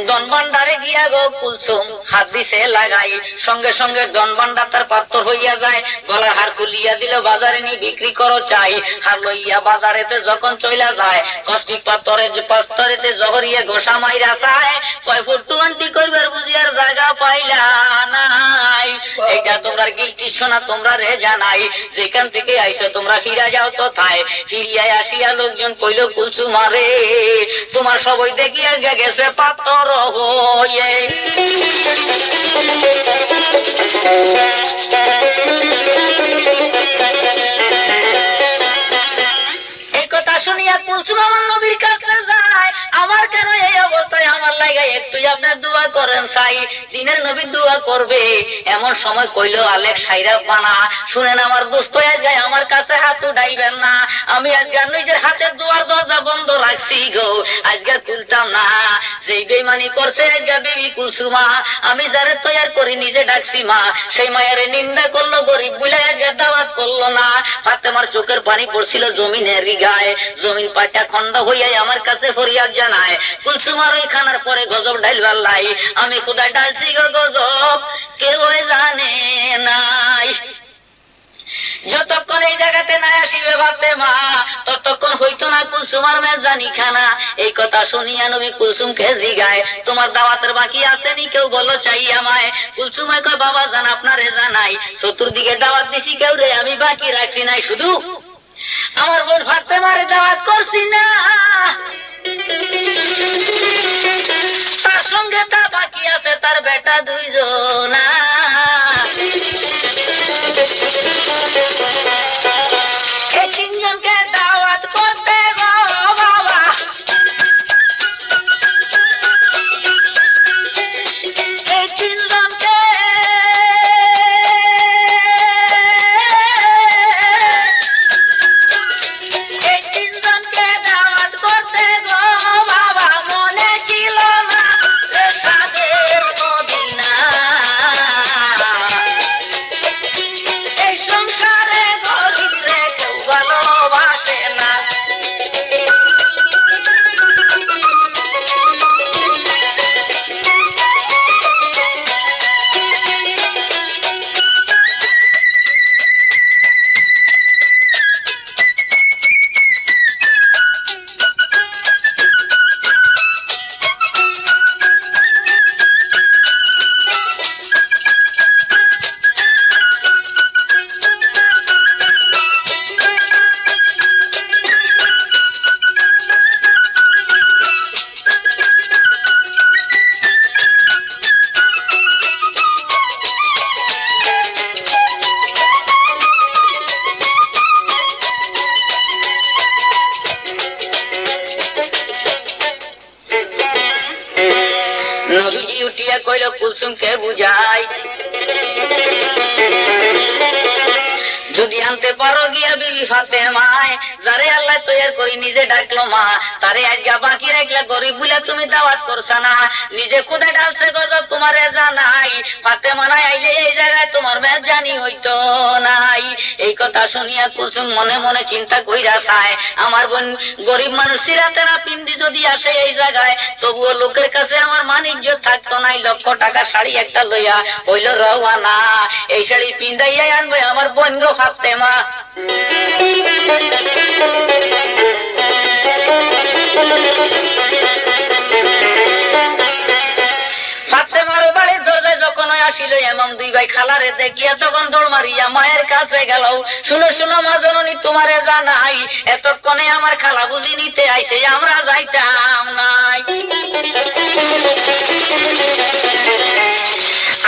A: দন ভান্ডারে গিয়া গো কুলসুম হাত দিছে লাগাই, সঙ্গে সঙ্গে দন ভান্ডার তার পাত্তর হইয়া যায়। গলার হার খুলিয়া দিল, বাজারে নি বিক্রি করো চাই। হার লইয়া বাজারেতে যখন চইলা যায়, কষ্টিক পাত্তরেতে জহরিয়ে ঘোষা মাইরা চায়। কয় ফুটু আন্টি কইবার বুঝিয়ার জায়গা পাইলা নাই। এইটা তোমরা গিলটি শোনা, তোমরা রে জানাই, যেখান থেকে আইছো তোমরা ফিরা যাও তো থায়। ফিরিয়ায় আসিয়া লোকজন কইল কুলসুমারে, তোমার সবাই দেখিয়া গেছে পাত্তর হয়ে। এই কথা শুনিয়া কুলসুম আমার নবীর কাছে যায়, আমার কেন এই অবস্থায়, আমার লাগে একটু আপনার দোয়া করেন চাই। দিনের নবী দোয়া করবে এমন সময় কইল, আলেক সাইরা বানা, শুনেন আমার দোস্ত হয়ে যায়, আমার কাছে হাত উঠাইবেন না। আমি আজকে নিজের হাতের দুয়ার দরজা বন্ধ রাখছি গো, আজকে খুলতাম না। যেই বেইমানি করছে আজকে বিবি কুলসুমা, আমি যারে তৈয়ার করি নিজে ডাকছি মা, সেই মায়ের নিন্দা করলো, গরিব বলে আজকে দাওয়াত করলো না। ফাতেমার চোখের পানি পড়ছিল জমিনের গায়ে, জমিন পাটা খন্ড হইয়া আমার কাছে ফরিয়াদ জানায়। কুলসুমার ওই খানার পরে গজব ডাইলবার লাই, আমি খোদা ডালছি গো গজব কেউ জানে নাই। যতক্ষণ এই জায়গাতে না আসিবে ফাতেমা, ততক্ষণ হইতো না কুলসুমার মেজানি খানা। এই কথা শুনিয়া নবী কুলসুমকে জিগায়, তোমার দাওয়াতের বাকি আসেনি, কেউ বলো চাই আমায়। কুলসুমে কয়, বাবা জান আপনারে জানাই, চতুর্দিকে দাওয়াত দিছি, কেউ রে আমি বাকি রাখছি নাই, শুধু আমার বোন ফাতেমারে দাওয়াত করছি না, তার সঙ্গে তা বাকি আছে তার বেটা দুইজনা। এই তিনজনকে দাওয়াত করতে গো বাবা, এই তিনজনকে দাওয়াত করতে গো বাবা, মনে ছিল না সাদের মদিনা। উঠিয়া কইল কুলসুমকে বুঝাই যদি আনতে পারো গিয়া বিবি ফাতেমায় যারে আল্লাহ তৈয়ার করি নিজে ডাকলো মা তারে আজকে বাকি রাখলে গরিব বলে তুমি দাওয়াত করছা না নিজে খুদে ডালছে গজব তোমারে জানাই ফাতেমা নাই আইলে এই জায়গায় তোমার মেয়ে জানি হইতো নাই। এই কথা শুনিয়া কুলসুম মনে মনে চিন্তা কইরা চায় আমার বোন গরিব মানুষ সিরাতে না পিন্ডি যদি আসে এই জায়গায় তবুও লোকের কাছে আমার মানিজ্য থাকতো নাই। লক্ষ টাকা শাড়ি একটা লইয়া হইল রওয়ানা এই শাড়ি পিন্দাইয়া আনবে আমার বোন গো ফাতেমা। ফাতেমার বাড়ির দরজায় যখন আসিল এমন দুই ভাই খালারে দেখিয়া তখন দৌড় মারিয়া মায়ের কাছে গেল। শুনো শুনো মা জননী তোমারে জানাই এতক্ষণে আমার খালা বুঝি নিতে আইছে আমরা যাইতাম নাই।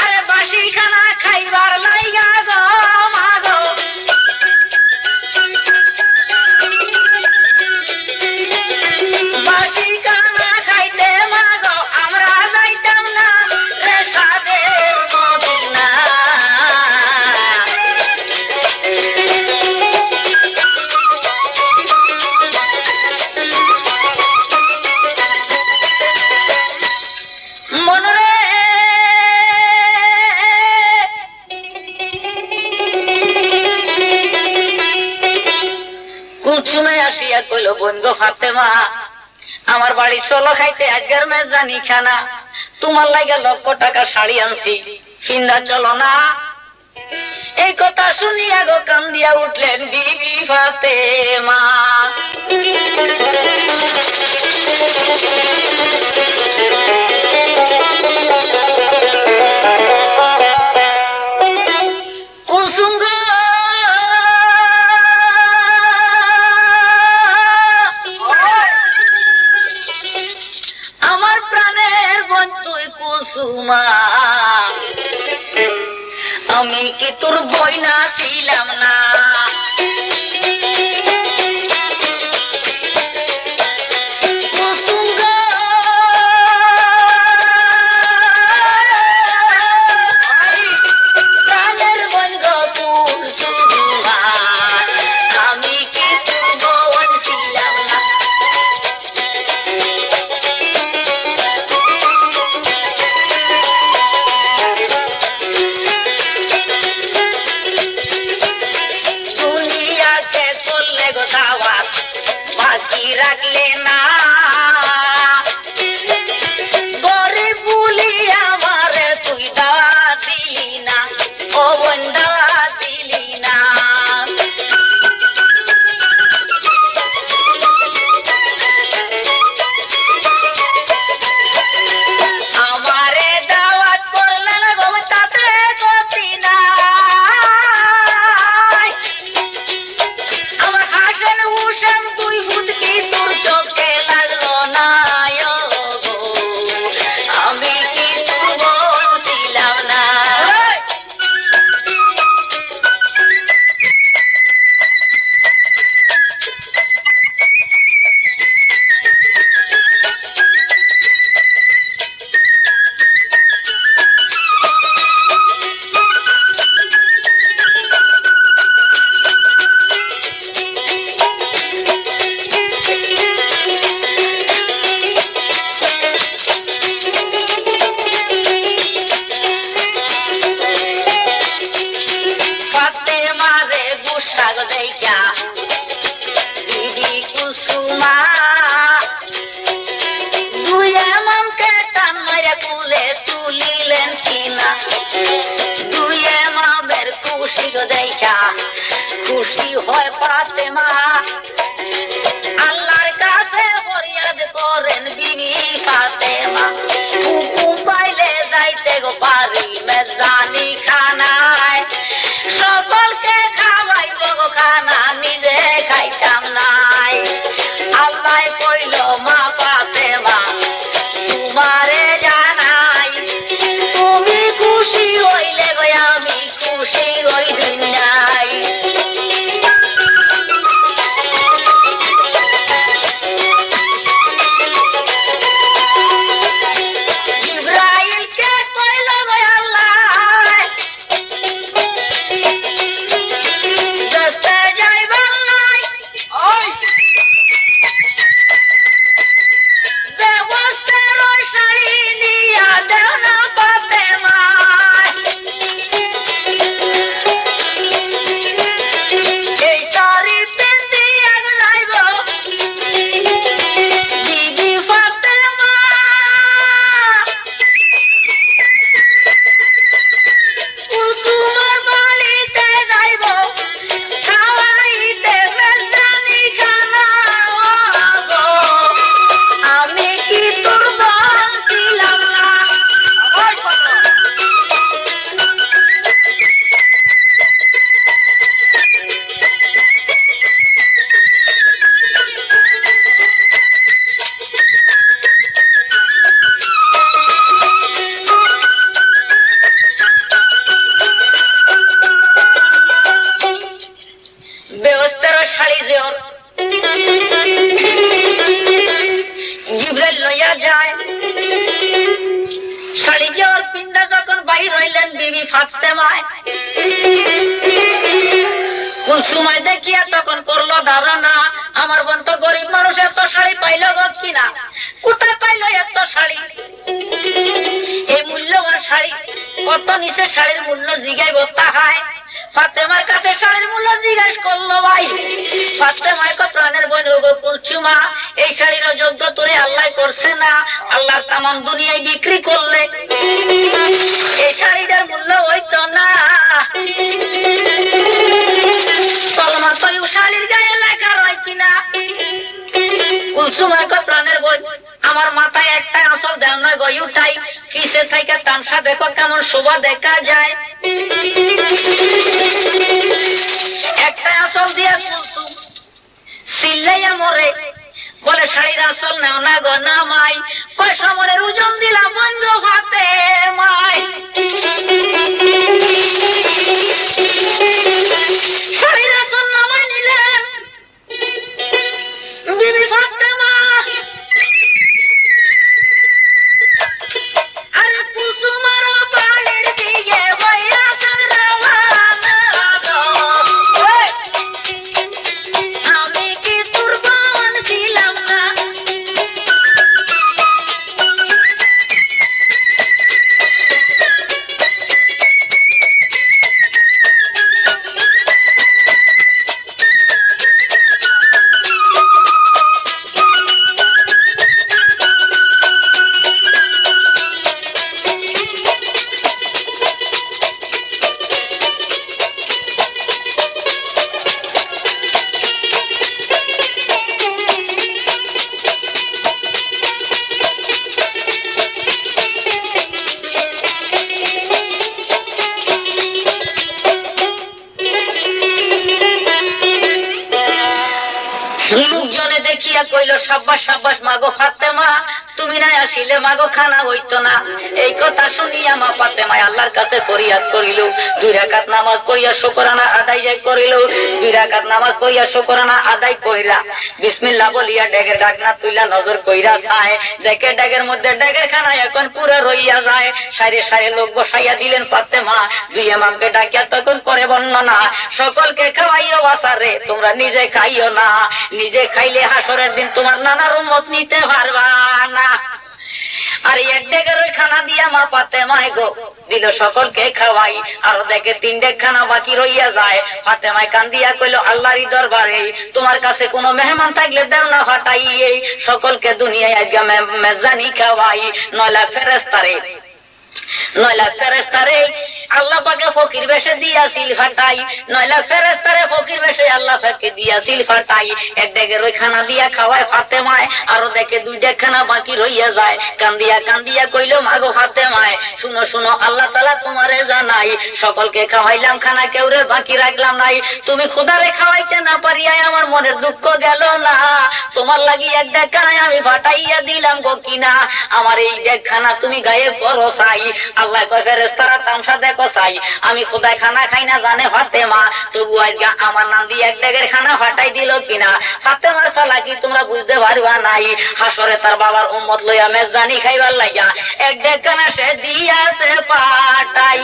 A: আরে বাসি খানা খাইবার লাইগা গো মা গো বাসি খানা খাইতে মা গো আমরা যাইতাম না রে সাদের মদিনা। মনরে কুলসুমে আসিয়া কইল বোন গো ফাতেমা আমার বাড়ি চলো খাইতে আজকের মেয়ে জানি খানা তোমার লাগে লক্ষ টাকা শাড়ি আনছি ফিন্দা চলো না। এই কথা শুনিয়া গো কান্দিয়া উঠলেন বিবি ফাতেমা। কুলসুম গো আমার প্রাণের বোন তুই কুলসুমা আমি কি তোর বই না ছিলাম না। কুলসুম গো প্রাণের বোন গো কুলসুমা আমি কি তোর বোন ছিলাম না। দুনিয়াকে করলে গো দাওয়াত বাকি রাখলে না গরিব বলি আমারে তুই দাওয়াত দিলি না ও বোন দাওয়াত দিলি না। আমারে দাওয়াত করলে না গো তাতে গতি নাই। আমার হাসেন হুসেন তুই হুদকি তোর চোখে লাগলো না গো আমি কি তোর বোন ছিলাম না। ফাতেমা রে গুসা গো দেইখা বিবি কুলসুমা দুই এমামকে টান মাইরা কুলে তুলিলেন কিনা। দুই এমামের খুশি গো দেইখা খুশি হয় ফাতেমা আল্লাহর কাছে ফরিয়াদ করেন বিবি ফাতেমা। হুকুম পাইলে যাইতে গো পারি মেজানি খানায় সকলকে খাওয়াইব গো খানা নিজে খাইতাম নাই। আল্লাহ কইল মা ফাতেমা তোমারে জানাই তুমি খুশি হইলে গো আমি খুশি হই দুনিয়ায়। জিবরাইল শাড়ি জোর জিবরাইল লইয়া যায়। শাড়ি জোর পিন্দা যখন বাইর হইলেন বিবি ফাতেমায়, কুলসুমায় দেখিয়া তখন করলো ধারণা, আমার বোন তো গরিব মানুষ, এত শাড়ি পাইল কিনা, কোথায় পাইল এত শাড়ি? এই মূল্যবান শাড়ি কত নিচে শাড়ির মূল্য জিগাইব তাহায় ফাতেমার কাছে শাড়ির মূল্য জিজ্ঞাস করলো। ভাই ফাতেমায় প্রাণের বোন কুলসুমা, এই শাড়ির যোগ্য তোরে আল্লাহ করছে না, আল্লাহর তামাম দুনিয়ায় বিক্রি করলে এই শাড়িটার মূল্য হইতো না। তলমা তো শাড়ির গায়ে লেখা রয় কিনা। কুলসুমা প্রাণের বোন, আমার মাথায় একটা আসল দেও নয় গই উঠাই, কিসে থেকে তামসা দেখো কেমন শোভা দেখা যায়। একটা আসল দিয়া কুলসুম সিল্লাইয়া মরে, বলে শাড়ির আসল নেও না গো না মাই, কয় সমরের ওজন দিলাম বন্ধ হাতে মাই। শাড়ির আসল নামাই নিলেন বিবি ফাতেমা। আরে কুলসুমার বাড়ির দিকে হইয়াছেন রওয়ানা গো, আমি কি তোর বোন ছিলাম না? লোকজনে দেখিয়া কইল সাব্বাস সাব্বাস মাগো ফাতেমা, তুমি না আসিলে মাগো খানা হইতো না। এই কথা শুনিয়া মা ফাতেমায় আল্লাহর কাছে ফরিয়াদ করিল। 2 রাকাত নামাজ পড়িয়া শুকরানা আদায় করিল। 2 রাকাত নামাজ পড়িয়া শুকরানা আদায় কইরা বিসমিল্লাহ বলিয়া ডেগের ঢাকনা তুইলা নজর কইরা যায়, দেখে ডেগের মধ্যে ডেগের খানা এখন পুরো রইয়া যায়। সাইরে সাইরে লোক বসাইয়া দিলেন ফাতেমা। 2 ইমামকে ডাকিয়া তখন করে বর্ণনা, সকলকে খাওয়াইও বাসারে, তোমরা নিজে খাইও না, নিজে খাইলে হাসরের দিন তোমার নানার উম্মত নিতে পারবা না। আর এক ডেগের ওই খানা দিয়া মা ফাতেমায় গো দিল সকলকে খাওয়াই, আর দেখে 3 ডেগ খানা বাকি রইয়া যায়। ফাতেমায় কান্দিয়া কইল, আল্লাহরই দরবারে তোমার কাছে কোনো মেহমান থাকলে দেও না হটাই, এই সকলকে দুনিয়ায় আজকে মেজানি খাওয়াই, নয়লা ফেরেশতারে আল্লাহ পাকে ফকির বেশে দিয়াছিল ফাটাই, নয়লা ফেরেশতারে ফকির বেশে আল্লাহ পাকে দিয়াছিল ফাটাই। এক ডেগের ওই খানা দিয়া খাওয়ায় ফাতেমায়, আরো দেখে 2 ডেগ খানা বাকি রইয়া যায়। কান্দিয়া কান্দিয়া কইল, মাগো ফাতেমায় শুনো শুনো, আল্লাহ তাআলা তোমারে জানাই, সকলকে খাওয়াইলাম খানা, কেউরে বাকি রাখলাম নাই। তুমি খোদারে খাওয়াইতে না পারিয়াই আমার মনের দুঃখ গেল না, তোমার লাগি 1 ডেগ খানায় আমি ফাটাইয়া দিলাম গো কিনা, আমার এই ডেগ খানা তুমি গায়েব করো চাই। আল্লাহ কয়, ফেরেশতারা তামসা দেখো চাই, আমি খোদায় খানা খাই না জানে ফাতেমা, তবু আজকে আমার নাম দিয়ে 1 ডেগের খানা ফাটাই দিল কিনা। ফাতেমার চালাকি তোমরা বুঝতে পারবা নাই, হাসরে তার বাবার উম্মত লইয়া মেজবানি খাইবার লাগিয়া 1 ডেগ খানা সে দিয়াছে পাঠাই।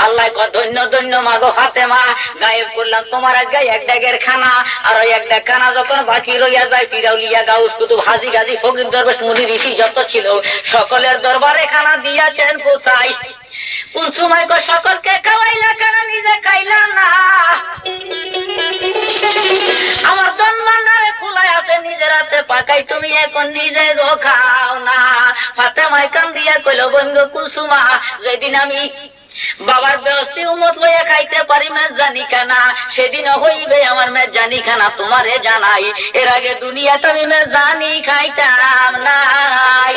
A: আল্লাহ কয়, ধন্য ধন্য মাগো ফাতেমা, গায়েব করলাম তোমার আজকে 1 ডেগের খানা, আর 1 ডেগ খানা যখন বাকি রইয়া যায়, পিরাউলিয়া গাউস কুতুব হাজি গাজী ফকির দরবেশ মুনি ঋষি যত ছিল সকলের দরবারে খানা দিয়াছেন পোছাই। কুলসুমায় কয়, সকলকে খাওয়াইলা কেন নিজে খাইলা না? আমার জন্মান্ডারে খোলাই আছে, নিজের হাতে পাকাই, তুমি এখন নিজে গো খাও না। ফাতেমায় কান্দিয়া কইল, বন্ধু কুলসুমা, যেদিন আমি বাবার ব্যবস্থি উম্মত লইয়া খাইতে পারি মেজানি খানা, সেদিন হইবে আমার মেজানি খানা তোমারে জানাই, এর আগে দুনিয়াটা আমি মেজানি খাইতাম নাই।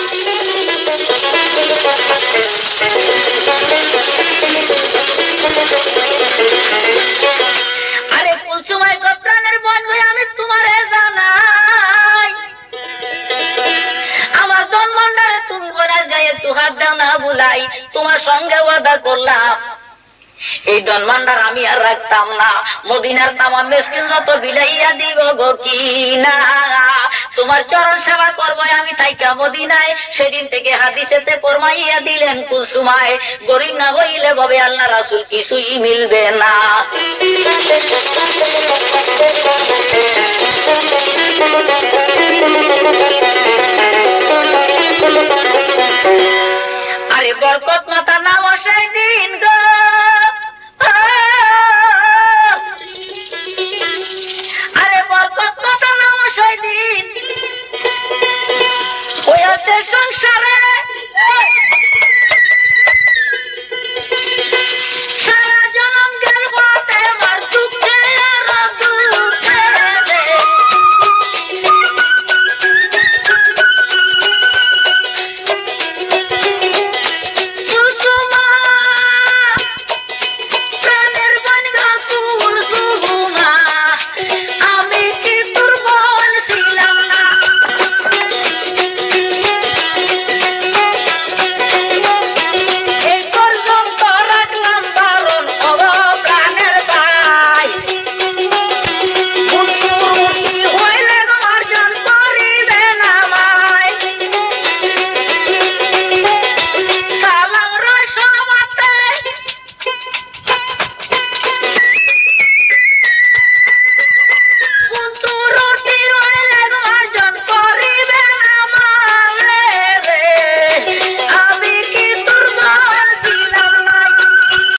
A: আরে কুলসুমায় প্রাণের বোন, আমি তোমারে জানাই, আমার জন্মান্ডারে তুমি বলার গায়ে 2 হাত দাও না ভুলাই, তোমার সঙ্গে ওয়াদা করলাম এই ধন ভান্ডার আমি আর রাখতাম না, মদিনার তামাম মিসকিন যত বিলাইয়া দিব গো কিনা। তোমার চরণ সেবা করবো আমি থাইকা মদিনায়, সেদিন থেকে হাদিসেতে ফরমাইয়া দিলেন কুলসুমায়, গরিব না হইলে ভাবে আল্লাহ রাসূল কিছুই মিলবে না। আরে বরকত না